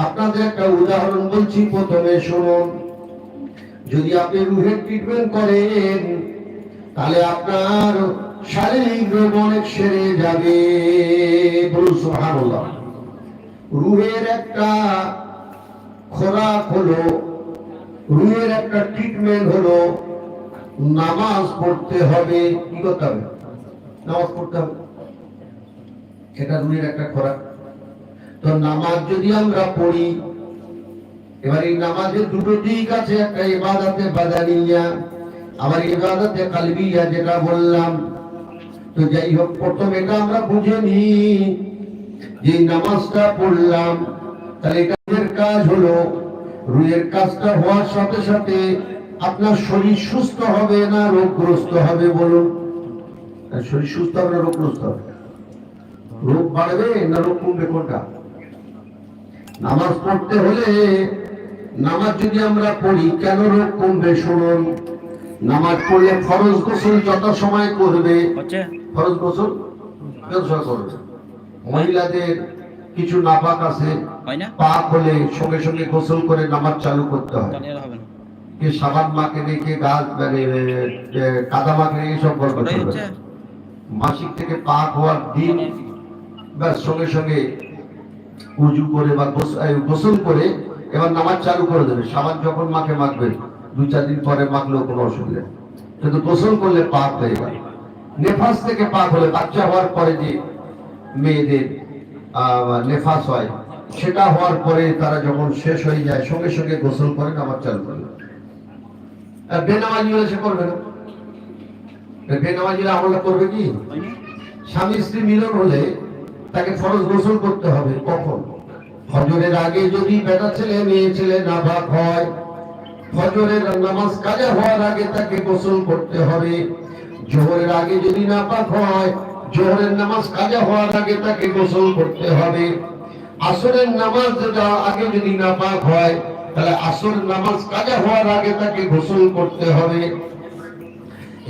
আপনাদের একটা উদাহরণ বলছি, প্রথমে শুনুন। যদি আপনি রুহের ট্রিটমেন্ট করেন তাহলে আপনার শারীরিক রোগ অনেক সেরে যাবে। বলুন সুবহানাল্লাহ। রুহের একটা খোরাক হলো, রুহের একটা ট্রিটমেন্ট হলো নামাজ পড়তে হবে। কি করতে হবে? নামাজ পড়তে হবে। এটা রুহের একটা খোরাক। তো নামাজ যদি আমরা পড়ি, এবার এই নামাজের দুটো দিক আছে, একটা ইবাদতে বাদানিয়া, আবার ইবাদতে কলবিয়া যেটা বললাম। তো যাই হোক, প্রথম এটা আমরা বুঝে নিই যে নামাজটা পড়লাম, তাহলে এটার কাজ হলো, রুহের কাজটা হওয়ার সাথে সাথে আপনার শরীর সুস্থ হবে না রোগগ্রস্ত হবে? বলুন, শরীর সুস্থ হবে না রোগগ্রস্ত হবে? রোগ বাড়বে না রোগ কমবে? কোনটা? নামাজ পড়তে হলে, নামাজ যদি আমরা পড়ি কেন রোগ কমবে শুনুন। নামাজ পড়লে ফরজ গোসল যত সময় করবে, ফরজ গোসল যত সময় করবে। মহিলাদের কিছু নাপাক আছে, পাক হলে সঙ্গে সঙ্গে গোসল করে নামাজ চালু করতে হয়। কে সাবান মাকে রেখে গাছ কাদা মাকে রেখে সব গল্প করবে। মাসিক থেকে পাক হওয়ার দিন ব্যাস সঙ্গে সঙ্গে উজু করে বা গোসল করে এবার নামাজ চালু করে দেবে। সাবান যখন মাকে মাখবে, 2-4 দিন পরে মাখলেও কোনো অসুবিধা নেই, কিন্তু গোসল করলে পাক হয়ে গেল। নেফাস থেকে পাক হলে, বাচ্চা হওয়ার পরে যে মেয়েদের নেফাস হয়, সেটা হওয়ার পরে তারা যখন শেষ হয়ে যায় সঙ্গে সঙ্গে গোসল করে নামাজ চালু করবে। বেনামাজি হলে সে করবে না। বেনামাজিরা আমলটা করবে কি? স্বামী স্ত্রী মিলন হলে তাকে ফরজ গোসল করতে হবে। কখন? ফজরের আগে যদি বেটা ছেলে মেয়ে ছেলে নাপাক হয়, ফজরের নামাজ কাজা হওয়ার আগে তাকে গোসল করতে হবে। জোহরের আগে যদি নাপাক হয়, জোহরের নামাজ কাজা হওয়ার আগে তাকে গোসল করতে হবে। আসরের নামাজ যেটা আগে যদি নাপাক হয়, তাহলে আসর নামাজ কাজা হওয়ার আগে তাকে গোসল করতে হবে।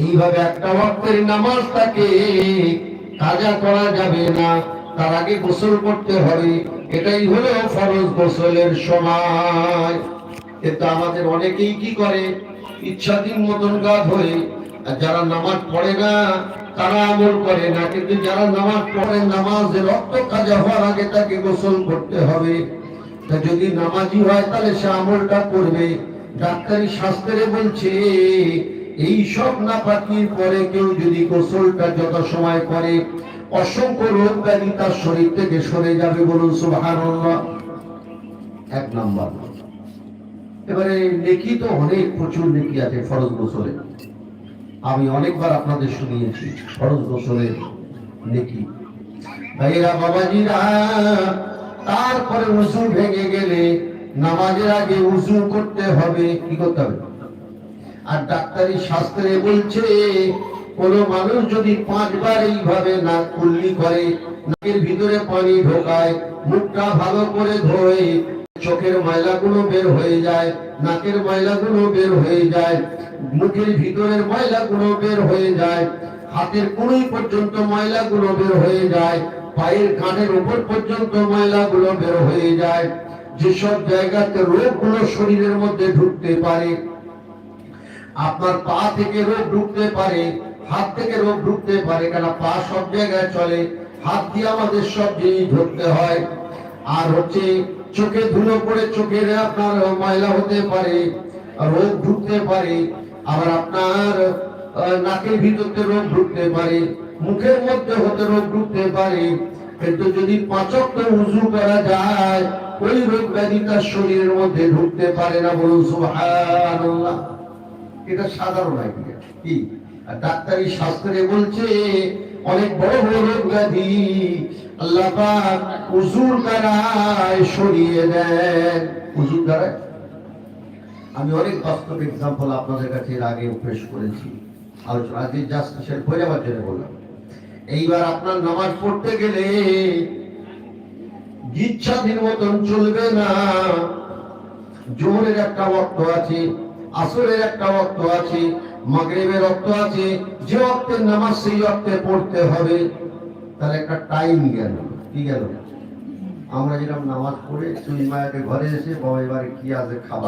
এইভাবে একটা ওয়াক্তের নামাজ তাকে কাজা করা যাবে না, তার আগে গোসল করতে হবে। এটাই হলো ফরজ গোসলের সময়। কিন্তু আমাদের অনেকেই কি করে, ইচ্ছাধীন মতন গা ধরে, আর যারা নামাজ পড়ে না তারা আমল করে না। কিন্তু যারা নামাজ পড়ে, নামাজের রক্ত কাজা হওয়ার আগে তাকে গোসল করতে হবে। তা যদি নামাজি হয় তাহলে সে আমলটা করবে। ডাক্তারি শাস্ত্রে বলছে, এই সব নাপাকির পরে কেউ যদি গোসলটা যত সময় করে, অসংখ্য রোগ ব্যাধি তার শরীর থেকে সরে যাবে। বলুন সুবহানাল্লাহ। 1 নাম্বার। এবারে নেকি তো অনেক, প্রচুর নেকি আছে ফরজ গোসলে। আমি অনেকবার আপনাদের শুনিয়েছি ফরজ গোসলের নেকি। ভাইরা বাবাজিরা, তারপরে উযু ভেঙে গেলে নামাজের আগে উযু করতে হবে। কি করতে হবে? আর ডাক্তারি শাস্ত্রে বলছে, কোন মানুষ যদি 5 বার এইভাবে নাক কুল্লি করে, নাকের ভিতরে পানি ঢোকায়, মুখটা ভালো করে ধোয়, চোখের ময়লাগুলো বের হয়ে যায়, নাকের ময়লাগুলো বের হয়ে যায়, মুখের ভিতরের ময়লাগুলো বের হয়ে যায়, হাতের কুড়ি পর্যন্ত ময়লাগুলো বের হয়ে যায়, পায়ের কানের উপর পর্যন্ত ময়লাগুলো বের হয়ে যায়। যেসব জায়গাতে রোগগুলো শরীরের মধ্যে ঢুকতে পারে, আপনার পা থেকে রোগ ঢুকতে পারে, হাত থেকে রোগ ঢুকতে পারে, কেন পা সব জায়গায় চলে, হাত দিয়ে আমাদের সব জিনিস ধরতে হয়। আর হচ্ছে চোখে ধুলো পড়ে চোখের আপনার ময়লা হতে পারে, রোগ ঢুকতে পারে। আবার আপনার নাকের ভিতরতে রোগ ঢুকতে পারে, মুখের মধ্যে হতে রোগ ঢুকতে পারে। কিন্তু যদি 5 ওয়াক্ত উযু করা যায়, ওই রোগ ব্যাধি তার শরীরের মধ্যে ঢুকতে পারে না। বলুন সুবহানাল্লাহ। এটা সাধারণ আইডিয়া। কি? ডাক্তারি শাস্ত্রে বলছে, অনেক বড় বড় রোগ ব্যাধি আল্লাহ পাক উযুর দ্বারাই সরিয়ে দেন। উযুর দ্বারা আমি অনেক বাস্তব এক্সাম্পল আপনাদের কাছে এর আগে পেশ করেছি। আলোচনা আজকে জাস্ট শেয়ার করে যাওয়ার জন্য বললাম। এইবার আপনার নামাজ পড়তে গেলে ইচ্ছাধীন মতন চলবে না। জোহরের একটা ওয়াক্ত আছে, আসরের একটা ওয়াক্ত আছে, মাগরিবের ওয়াক্ত আছে। যে ওয়াক্তের নামাজ সেই ওয়াক্তে পড়তে হবে। তাহলে একটা টাইম গেল। কি গেল? আমরা যেরকম নামাজ পড়ে তুই মায়াকে ঘরে এসে বাবা এবারে কি আছে খাবার